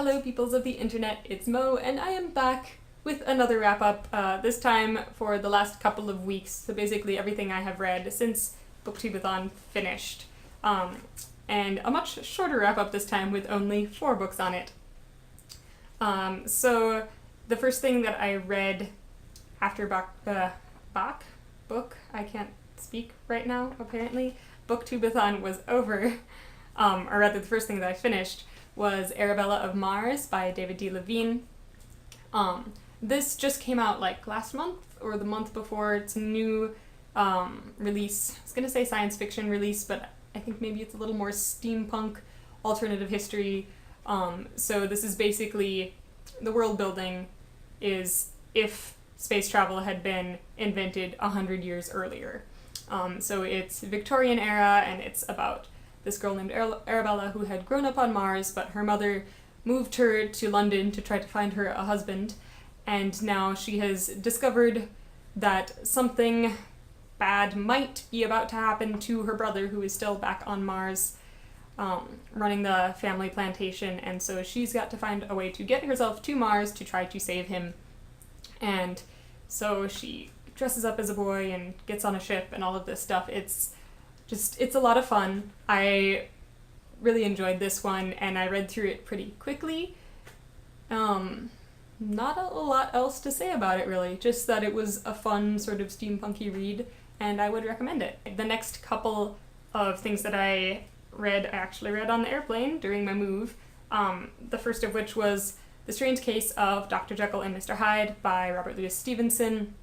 Hello peoples of the internet, it's Mo, and I am back with another wrap-up, this time for the last couple of weeks, so basically everything I have read since Booktubeathon finished. And a much shorter wrap-up this time with only 4 books on it. So the first thing that I read after I can't speak right now, apparently, Booktubeathon was over, or rather the first thing that I finished was Arabella of Mars by David D. Levine. This just came out like last month or the month before. It's a new release. I was gonna say science fiction release, but I think maybe it's a little more steampunk alternative history. So this is basically, the world building is if space travel had been invented 100 years earlier. So it's Victorian era, and it's about this girl named Arabella who had grown up on Mars, but her mother moved her to London to try to find her a husband, and now she has discovered that something bad might be about to happen to her brother, who is still back on Mars, running the family plantation, and so she's got to find a way to get herself to Mars to try to save him. And so she dresses up as a boy and gets on a ship and all of this stuff. It's a lot of fun. I really enjoyed this one, and I read through it pretty quickly. Not a lot else to say about it, really. Just that it was a fun, sort of steampunky read, and I would recommend it. The next couple of things that I actually read on the airplane during my move. The first of which was The Strange Case of Dr. Jekyll and Mr. Hyde by Robert Louis Stevenson.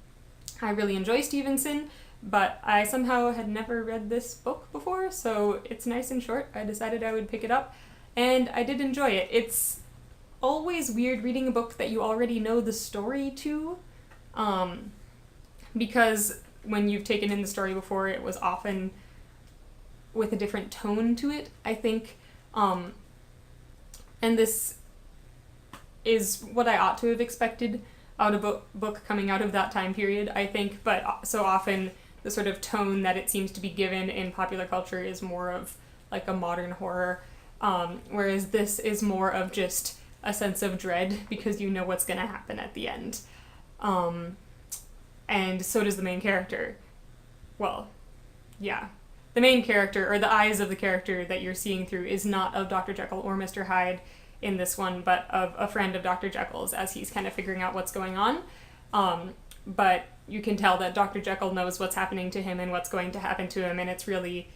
I really enjoy Stevenson, but I somehow had never read this book before, so it's nice and short. I decided I would pick it up, and I did enjoy it. It's always weird reading a book that you already know the story to, because when you've taken in the story before, it was often with a different tone to it, I think. And this is what I ought to have expected out of a book coming out of that time period, I think, but so often the sort of tone that it seems to be given in popular culture is more of like a modern horror, whereas this is more of just a sense of dread because you know what's going to happen at the end. And so does the main character. Well, yeah. The main character, or the eyes of the character that you're seeing through, is not of Dr. Jekyll or Mr. Hyde in this one, but of a friend of Dr. Jekyll's as he's kind of figuring out what's going on. But you can tell that Dr. Jekyll knows what's happening to him and what's going to happen to him, and it's really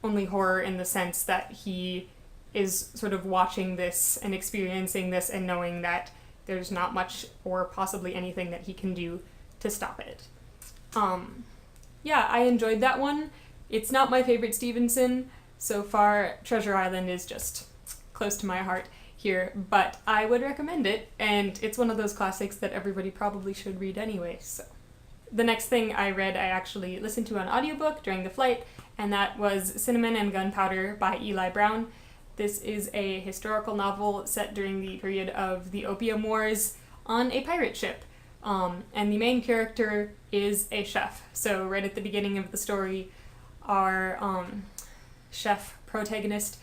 only horror in the sense that he is sort of watching this and experiencing this and knowing that there's not much or possibly anything that he can do to stop it. Yeah, I enjoyed that one. It's not my favorite Stevenson. So far, Treasure Island is just close to my heart here, but I would recommend it, and it's one of those classics that everybody probably should read anyway, so. The next thing I read, I actually listened to on audiobook during the flight, and that was Cinnamon and Gunpowder by Eli Brown. This is a historical novel set during the period of the Opium Wars on a pirate ship, and the main character is a chef. So right at the beginning of the story, our chef protagonist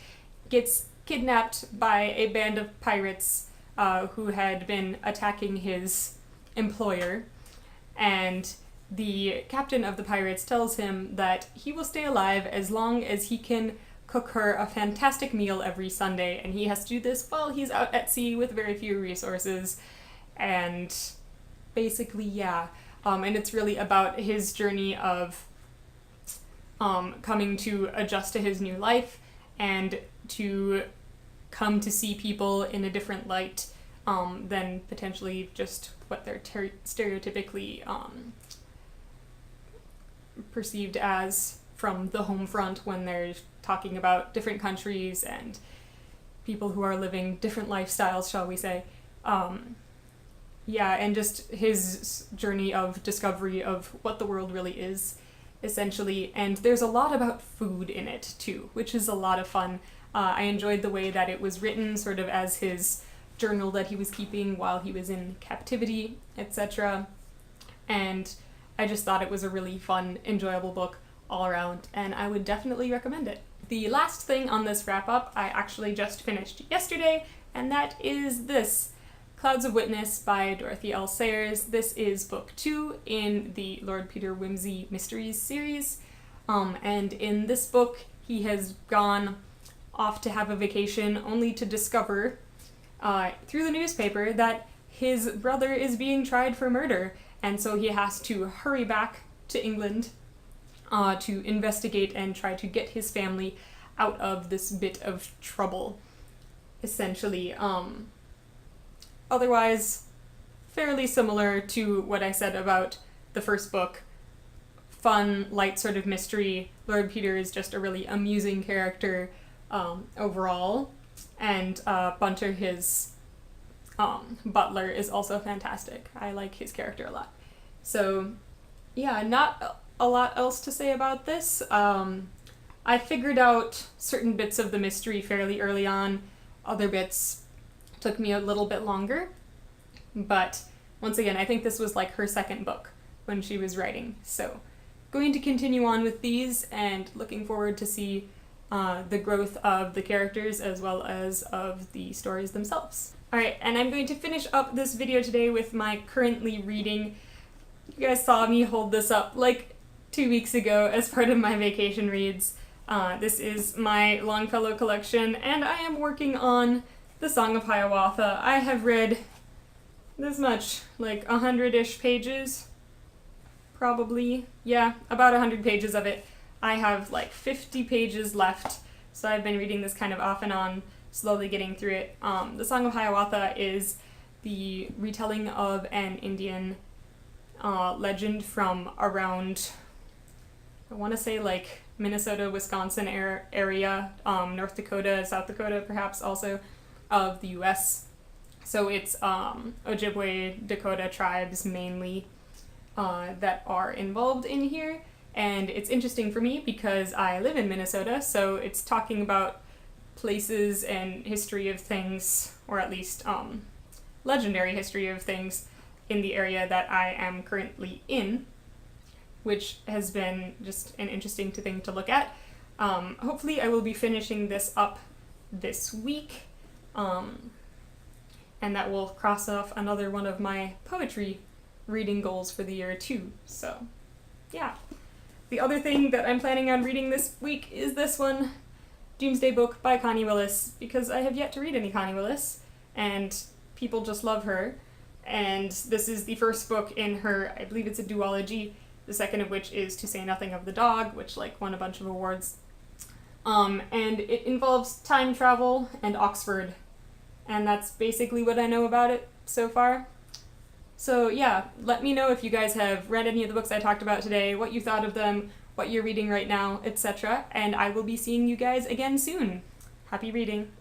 gets kidnapped by a band of pirates who had been attacking his employer, and the captain of the pirates tells him that he will stay alive as long as he can cook her a fantastic meal every Sunday, and he has to do this while he's out at sea with very few resources, and basically, yeah. And it's really about his journey of coming to adjust to his new life, and to come to see people in a different light than potentially just what they're stereotypically perceived as from the home front when they're talking about different countries and people who are living different lifestyles, shall we say. Yeah, and just his journey of discovery of what the world really is, essentially. And there's a lot about food in it, too, which is a lot of fun. I enjoyed the way that it was written sort of as his journal that he was keeping while he was in captivity, etc. And I just thought it was a really fun, enjoyable book all around, and I would definitely recommend it. The last thing on this wrap-up I actually just finished yesterday, and that is this, Clouds of Witness by Dorothy L. Sayers. This is book 2 in the Lord Peter Wimsey Mysteries series, and in this book he has gone off to have a vacation only to discover through the newspaper that his brother is being tried for murder, and so he has to hurry back to England to investigate and try to get his family out of this bit of trouble, essentially. Otherwise, fairly similar to what I said about the first book. Fun, light sort of mystery. Lord Peter is just a really amusing character overall, and Bunter, his butler, is also fantastic. I like his character a lot. So, yeah, not a lot else to say about this. I figured out certain bits of the mystery fairly early on. Other bits took me a little bit longer, but once again, I think this was like her second book when she was writing, so going to continue on with these and looking forward to see the growth of the characters as well as of the stories themselves. Alright, and I'm going to finish up this video today with my currently reading. You guys saw me hold this up like 2 weeks ago as part of my vacation reads. This is my Longfellow collection, and I am working on the Song of Hiawatha. I have read this much, like 100-ish pages, probably. Yeah, about 100 pages of it. I have like 50 pages left, so I've been reading this kind of off and on, slowly getting through it. The Song of Hiawatha is the retelling of an Indian legend from around, I want to say like Minnesota, Wisconsin area, North Dakota, South Dakota perhaps also, of the US. So it's Ojibwe, Dakota tribes mainly that are involved in here. And it's interesting for me because I live in Minnesota, so it's talking about places and history of things, or at least legendary history of things in the area that I am currently in, which has been just an interesting thing to look at. Hopefully I will be finishing this up this week, and that will cross off another one of my poetry reading goals for the year too, so yeah. The other thing that I'm planning on reading this week is this one, Doomsday book by Connie Willis, because I have yet to read any Connie Willis, and people just love her, and this is the first book in her, I believe it's a duology, the second of which is To Say Nothing of the Dog, which like won a bunch of awards. And it involves time travel and Oxford, and that's basically what I know about it so far. So yeah, let me know if you guys have read any of the books I talked about today, what you thought of them, what you're reading right now, etc., and I will be seeing you guys again soon. Happy reading!